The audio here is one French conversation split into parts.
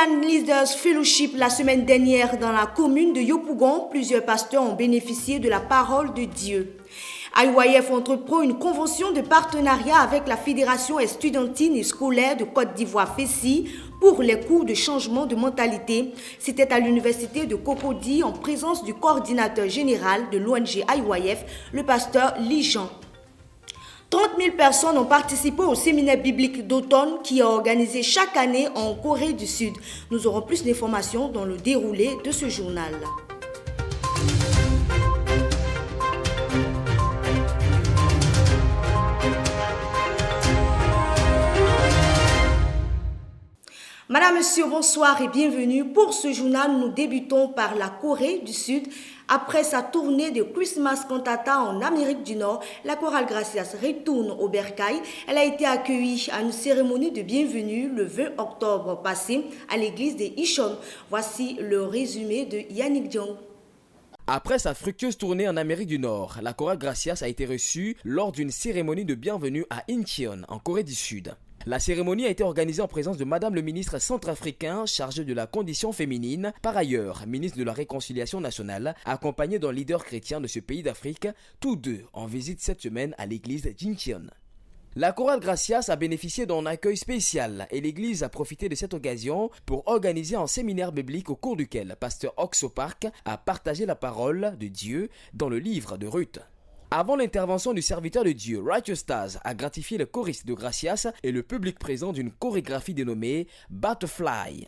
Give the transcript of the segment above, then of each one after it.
Christian Leaders Fellowship la semaine dernière dans la commune de Yopougon, plusieurs pasteurs ont bénéficié de la parole de Dieu. IYF entreprend une convention de partenariat avec la Fédération estudiantine et scolaire de Côte d'Ivoire FESI pour les cours de changement de mentalité. C'était à l'université de Cocody en présence du coordinateur général de l'ONG IYF, le pasteur Lijan. 30 000 personnes ont participé au séminaire biblique d'automne qui est organisé chaque année en Corée du Sud. Nous aurons plus d'informations dans le déroulé de ce journal. Madame, Monsieur, bonsoir et bienvenue. Pour ce journal, nous débutons par la Corée du Sud. Après sa tournée de Christmas Cantata en Amérique du Nord, la chorale Gracias retourne au Bercail. Elle a été accueillie à une cérémonie de bienvenue le 20 octobre passé à l'église des Ishon. Voici le résumé de Yannick Diong. Après sa fructueuse tournée en Amérique du Nord, la chorale Gracias a été reçue lors d'une cérémonie de bienvenue à Incheon, en Corée du Sud. La cérémonie a été organisée en présence de Madame le ministre centrafricain chargé de la condition féminine, par ailleurs ministre de la Réconciliation nationale, accompagné d'un leader chrétien de ce pays d'Afrique, tous deux en visite cette semaine à l'église d'Incheon. La chorale Gracias a bénéficié d'un accueil spécial et l'église a profité de cette occasion pour organiser un séminaire biblique au cours duquel Pasteur Oxo Park a partagé la parole de Dieu dans le livre de Ruth. Avant l'intervention du serviteur de Dieu, Righteous Stars a gratifié le choriste de Gracias et le public présent d'une chorégraphie dénommée Butterfly.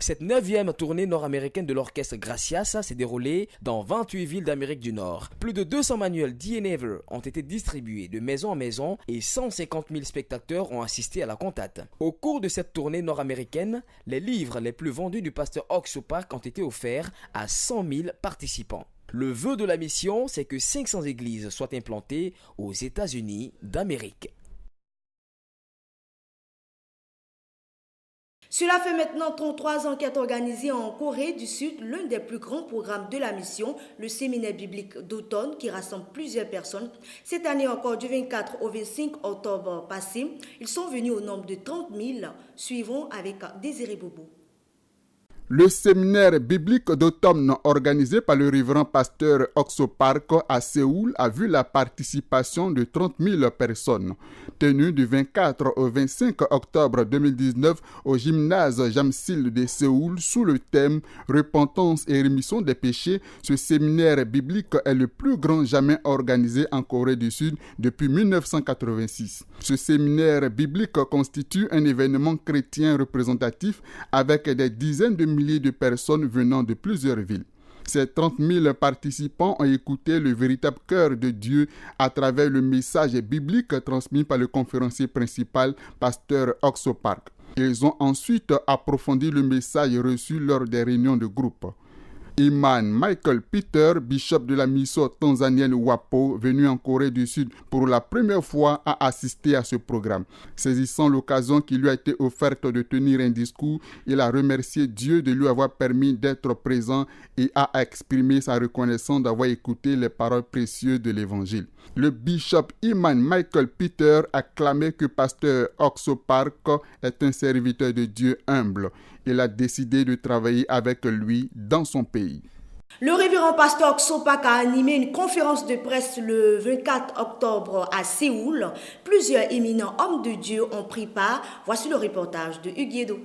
Cette 9e tournée nord-américaine de l'orchestre Gracias s'est déroulée dans 28 villes d'Amérique du Nord. Plus de 200 manuels D&Ever ont été distribués de maison en maison et 150 000 spectateurs ont assisté à la cantate. Au cours de cette tournée nord-américaine, les livres les plus vendus du pasteur Oxo Park ont été offerts à 100 000 participants. Le vœu de la mission, c'est que 500 églises soient implantées aux États-Unis d'Amérique. Cela fait maintenant 33 ans qu'est organisé en Corée du Sud l'un des plus grands programmes de la mission, le séminaire biblique d'automne qui rassemble plusieurs personnes. Cette année encore, du 24 au 25 octobre passé, ils sont venus au nombre de 30 000. Suivons avec Désiré Bobo. Le séminaire biblique d'automne organisé par le révérend pasteur Oxo Park à Séoul a vu la participation de 30 000 personnes. Tenu du 24 au 25 octobre 2019 au gymnase Jamsil de Séoul sous le thème « Repentance et rémission des péchés », ce séminaire biblique est le plus grand jamais organisé en Corée du Sud depuis 1986. Ce séminaire biblique constitue un événement chrétien représentatif avec des dizaines de milliers de personnes venant de plusieurs villes. Ces 30 000 participants ont écouté le véritable cœur de Dieu à travers le message biblique transmis par le conférencier principal, pasteur Oxo Park. Ils ont ensuite approfondi le message reçu lors des réunions de groupe. Imam Michael Peter, bishop de la mission tanzanienne WAPO, venu en Corée du Sud pour la première fois, a assisté à ce programme. Saisissant l'occasion qui lui a été offerte de tenir un discours, il a remercié Dieu de lui avoir permis d'être présent et a exprimé sa reconnaissance d'avoir écouté les paroles précieuses de l'Évangile. Le bishop Imam Michael Peter a clamé que pasteur Oxo Park est un serviteur de Dieu humble. Il a décidé de travailler avec lui dans son pays. Le révérend pasteur Oxo Park a animé une conférence de presse le 24 octobre à Séoul. Plusieurs éminents hommes de Dieu ont pris part. Voici le reportage de Hugues Guédo.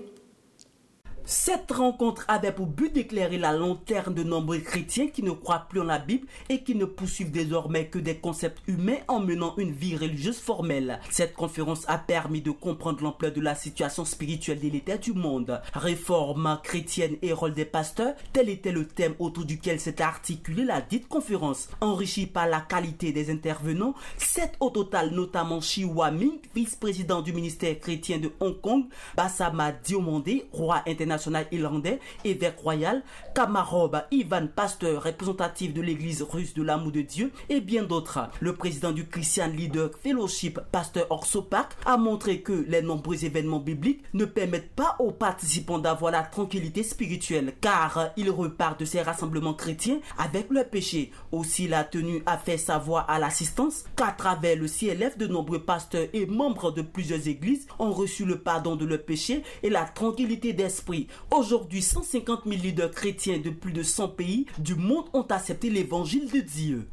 Cette rencontre avait pour but d'éclairer la lanterne de nombreux chrétiens qui ne croient plus en la Bible et qui ne poursuivent désormais que des concepts humains en menant une vie religieuse formelle. Cette conférence a permis de comprendre l'ampleur de la situation spirituelle délétère du monde. Réforme chrétienne et rôle des pasteurs, tel était le thème autour duquel s'est articulée la dite conférence. Enrichie par la qualité des intervenants, 7 au total, notamment Shi Wa-ming, vice-président du ministère chrétien de Hong Kong, Bassama Diomandé, roi international irlandais, évêque royal, Kamarob Ivan, pasteur représentatif de l'église russe de l'amour de Dieu et bien d'autres. Le président du Christian Leaders Fellowship, pasteur Oxo Park, a montré que les nombreux événements bibliques ne permettent pas aux participants d'avoir la tranquillité spirituelle car ils repartent de ces rassemblements chrétiens avec leurs péchés. Aussi, il a tenu à faire savoir à l'assistance qu'à travers le CLF, de nombreux pasteurs et membres de plusieurs églises ont reçu le pardon de leurs péchés et la tranquillité d'esprit Oui, aujourd'hui, 150 000 leaders chrétiens de plus de 100 pays du monde ont accepté l'évangile de Dieu.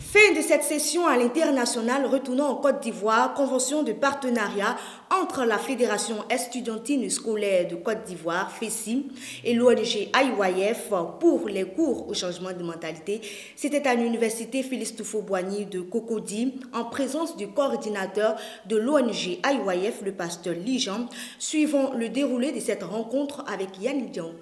Fin de cette session à l'international, retournons en Côte d'Ivoire, convention de partenariat entre la Fédération estudiantine scolaire de Côte d'Ivoire, FESI, et l'ONG IYF pour les cours au changement de mentalité. C'était à l'université Félix Houphouët-Boigny de Cocody, en présence du coordinateur de l'ONG IYF, le pasteur Lijan. Suivons le déroulé de cette rencontre avec Yann Dion.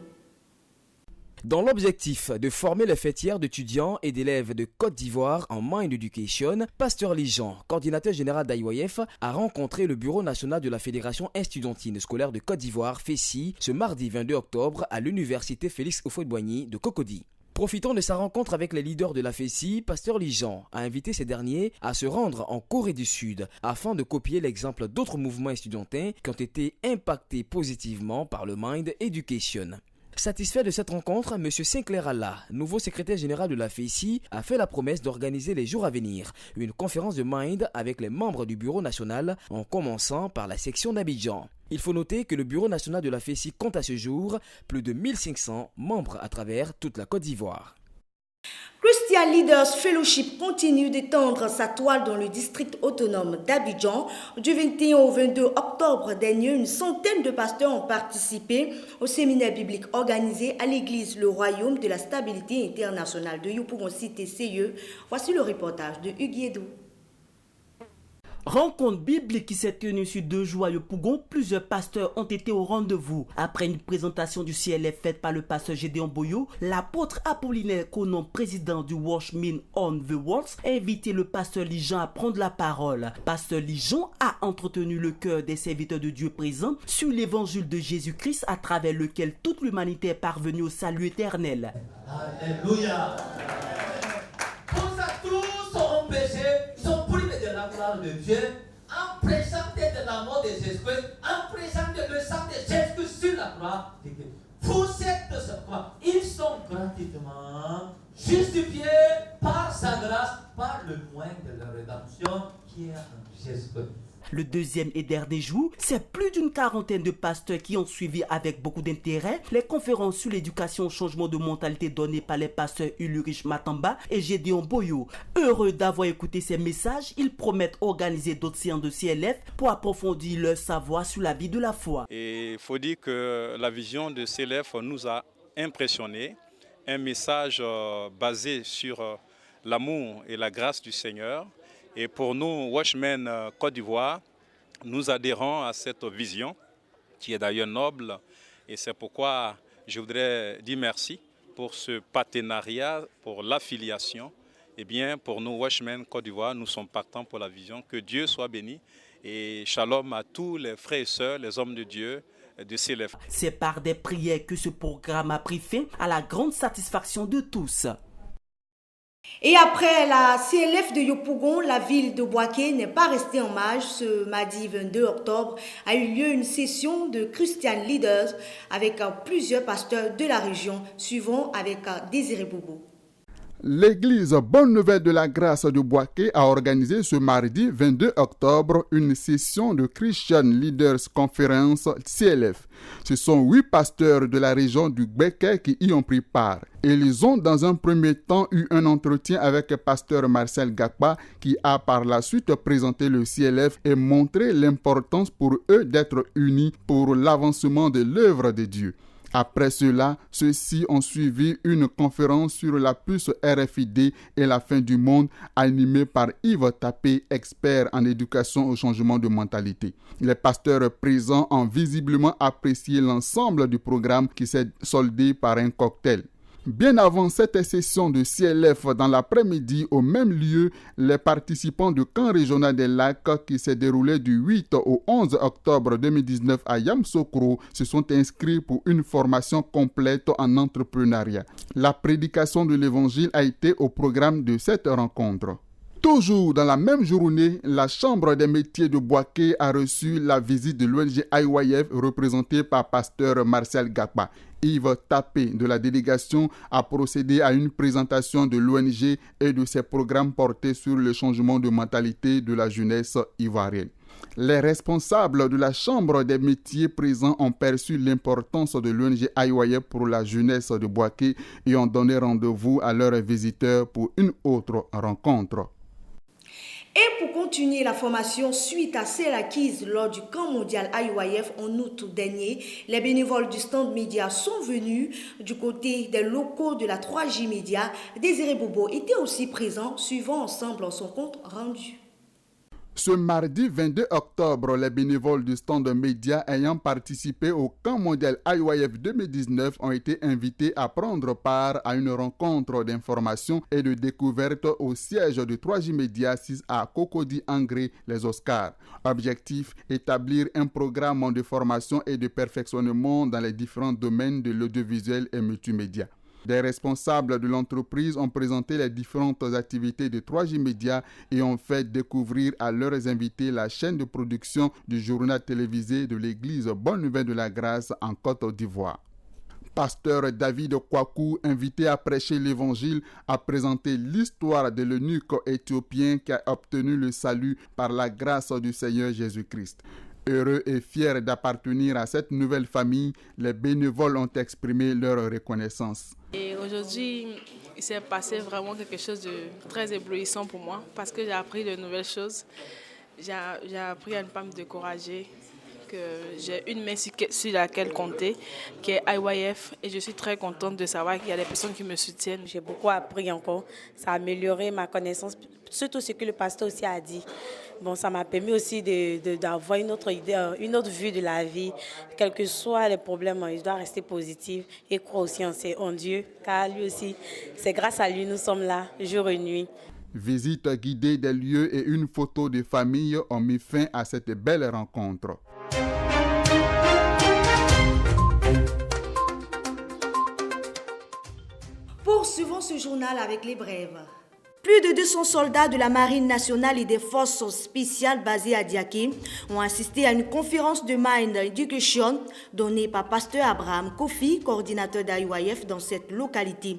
Dans l'objectif de former les fêtières d'étudiants et d'élèves de Côte d'Ivoire en Mind Education, Pasteur Lijan, coordinateur général d'IYF, a rencontré le Bureau national de la Fédération estudiantine scolaire de Côte d'Ivoire, FESI, ce mardi 22 octobre à l'université Félix Houphouët-Boigny de Cocody. Profitant de sa rencontre avec les leaders de la FESI, Pasteur Lijan a invité ces derniers à se rendre en Corée du Sud afin de copier l'exemple d'autres mouvements estudiantins qui ont été impactés positivement par le Mind Education. Satisfait de cette rencontre, M. Sinclair Allah, nouveau secrétaire général de la FESI, a fait la promesse d'organiser les jours à venir une conférence de Mind avec les membres du bureau national, en commençant par la section d'Abidjan. Il faut noter que le bureau national de la FESI compte à ce jour plus de 1500 membres à travers toute la Côte d'Ivoire. Christian Leaders Fellowship continue d'étendre sa toile dans le district autonome d'Abidjan. Du 21 au 22 octobre dernier, une centaine de pasteurs ont participé au séminaire biblique organisé à l'église Le Royaume de la Stabilité Internationale de Yopougon Cité CIE. Voici le reportage de Hugues Yedou. Rencontre biblique qui s'est tenue sur 2 jours à Yopougon, plusieurs pasteurs ont été au rendez-vous. Après une présentation du CLF faite par le pasteur Gédéon Boyo, l'apôtre Apollinaire Konon, président du Watchmen on the Walls, a invité le pasteur Lijan à prendre la parole. Pasteur Lijan a entretenu le cœur des serviteurs de Dieu présents sur l'évangile de Jésus-Christ à travers lequel toute l'humanité est parvenue au salut éternel. Alléluia. Tous seront péchés, ils sont privés de la gloire de Dieu, en prêchant de la mort de Jésus-Christ, en prêchant le sang de Jésus-Christ sur la croix. Pour cette croix, ils sont gratuitement justifiés par sa grâce, par le moyen de la rédemption qui est en Jésus-Christ. Le deuxième et dernier jour, c'est plus d'une quarantaine de pasteurs qui ont suivi avec beaucoup d'intérêt les conférences sur l'éducation au changement de mentalité données par les pasteurs Ulrich Matamba et Gédéon Boyo. Heureux d'avoir écouté ces messages, ils promettent organiser d'autres séances de CLF pour approfondir leur savoir sur la vie de la foi. Et il faut dire que la vision de CLF nous a impressionnés. Un message basé sur l'amour et la grâce du Seigneur. Et pour nous, Watchmen Côte d'Ivoire, nous adhérons à cette vision qui est d'ailleurs noble. Et c'est pourquoi je voudrais dire merci pour ce partenariat, pour l'affiliation. Eh bien, pour nous, Watchmen Côte d'Ivoire, nous sommes partants pour la vision. Que Dieu soit béni. Et shalom à tous les frères et sœurs, les hommes de Dieu de CLF. C'est par des prières que ce programme a pris fin à la grande satisfaction de tous. Et après la CLF de Yopougon, la ville de Boaké n'est pas restée en marge. Ce mardi 22 octobre a eu lieu une session de Christian Leaders avec plusieurs pasteurs de la région. Suivons avec Désiré Boubou. L'église Bonne Nouvelle de la Grâce de Boaké a organisé ce mardi 22 octobre une session de Christian Leaders Conference CLF. Ce sont 8 pasteurs de la région du Gbeke qui y ont pris part. Ils ont dans un premier temps eu un entretien avec pasteur Marcel Gakpa qui a par la suite présenté le CLF et montré l'importance pour eux d'être unis pour l'avancement de l'œuvre de Dieu. Après cela, ceux-ci ont suivi une conférence sur la puce RFID et la fin du monde animée par Yves Tapé, expert en éducation au changement de mentalité. Les pasteurs présents ont visiblement apprécié l'ensemble du programme qui s'est soldé par un cocktail. Bien avant cette session de CLF dans l'après-midi, au même lieu, les participants du camp régional des lacs qui s'est déroulé du 8 au 11 octobre 2019 à Yamoussoukro se sont inscrits pour une formation complète en entrepreneuriat. La prédication de l'évangile a été au programme de cette rencontre. Toujours dans la même journée, la Chambre des métiers de Boaké a reçu la visite de l'ONG IYF représentée par pasteur Marcel Gakpa. Yves Tapé de la délégation a procédé à une présentation de l'ONG et de ses programmes portés sur le changement de mentalité de la jeunesse ivoirienne. Les responsables de la Chambre des métiers présents ont perçu l'importance de l'ONG IYF pour la jeunesse de Bouaké et ont donné rendez-vous à leurs visiteurs pour une autre rencontre. Et pour continuer la formation suite à celle acquise lors du camp mondial IYF en août dernier, les bénévoles du stand média sont venus du côté des locaux de la 3J Média. Désiré Bobo était aussi présent, suivant ensemble son compte rendu. Ce mardi 22 octobre, les bénévoles du stand média ayant participé au camp mondial IYF 2019 ont été invités à prendre part à une rencontre d'information et de découverte au siège de 3J Média 6 à Cocody Angré, les Oscars. Objectif, établir un programme de formation et de perfectionnement dans les différents domaines de l'audiovisuel et multimédia. Des responsables de l'entreprise ont présenté les différentes activités de 3J Média et ont fait découvrir à leurs invités la chaîne de production du journal télévisé de l'église Bonne Nouvelle de la Grâce en Côte d'Ivoire. Pasteur David Kwaku, invité à prêcher l'évangile, a présenté l'histoire de l'eunuque éthiopien qui a obtenu le salut par la grâce du Seigneur Jésus-Christ. Heureux et fiers d'appartenir à cette nouvelle famille, les bénévoles ont exprimé leur reconnaissance. Et aujourd'hui, il s'est passé vraiment quelque chose de très éblouissant pour moi parce que j'ai appris de nouvelles choses. J'ai appris à ne pas me décourager, que j'ai une main sur laquelle compter, qui est IYF, et je suis très contente de savoir qu'il y a des personnes qui me soutiennent. J'ai beaucoup appris encore, ça a amélioré ma connaissance, surtout ce que le pasteur aussi a dit. Bon, ça m'a permis aussi d'avoir une autre idée, une autre vue de la vie. Quels que soient les problèmes, je dois rester positive et croire aussi en Dieu, car lui aussi, c'est grâce à lui nous sommes là, jour et nuit. Visite guidée des lieux et une photo de famille ont mis fin à cette belle rencontre. Poursuivons ce journal avec les brèves. Plus de 200 soldats de la Marine nationale et des forces spéciales basées à Diaké ont assisté à une conférence de Mind Education donnée par Pasteur Abraham Kofi, coordinateur d'IYF dans cette localité.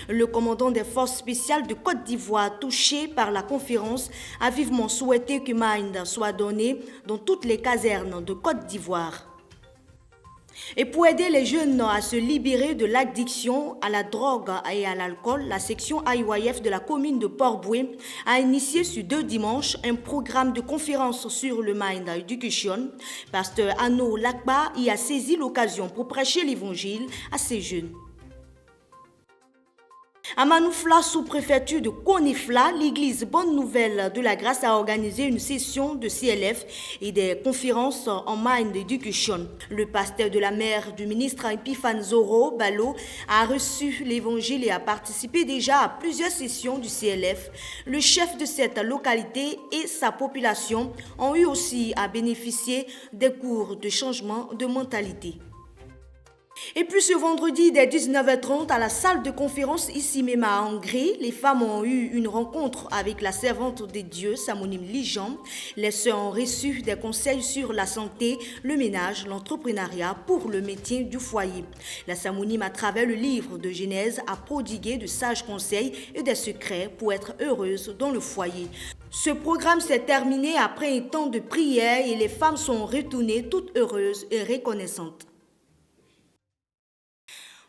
Le commandant des forces spéciales de Côte d'Ivoire, touché par la conférence, a vivement souhaité que Mind soit donné dans toutes les casernes de Côte d'Ivoire. Et pour aider les jeunes à se libérer de l'addiction à la drogue et à l'alcool, la section IYF de la commune de Port-Boué a initié sur 2 dimanches un programme de conférence sur le Mind Education. Pasteur Anno Lakba y a saisi l'occasion pour prêcher l'évangile à ces jeunes. À Manoufla, sous-préfecture de Konifla, l'église Bonne Nouvelle de la Grâce a organisé une session de CLF et des conférences en Mind Education. Le pasteur de la mère du ministre Epiphane Zoro Balo a reçu l'évangile et a participé déjà à plusieurs sessions du CLF. Le chef de cette localité et sa population ont eu aussi à bénéficier des cours de changement de mentalité. Et puis ce vendredi, dès 19h30, à la salle de conférence ici même à Angré, les femmes ont eu une rencontre avec la servante de Dieu, Samonim Lijan. Les sœurs ont reçu des conseils sur la santé, le ménage, l'entrepreneuriat pour le maintien du foyer. La Samonim, à travers le livre de Genèse, a prodigué de sages conseils et des secrets pour être heureuse dans le foyer. Ce programme s'est terminé après un temps de prière et les femmes sont retournées toutes heureuses et reconnaissantes.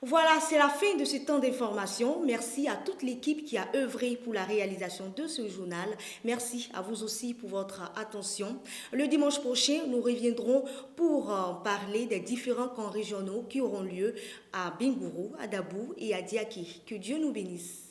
Voilà, c'est la fin de ce temps d'information. Merci à toute l'équipe qui a œuvré pour la réalisation de ce journal. Merci à vous aussi pour votre attention. Le dimanche prochain, nous reviendrons pour parler des différents camps régionaux qui auront lieu à Bingourou, à Dabou et à Diaké. Que Dieu nous bénisse.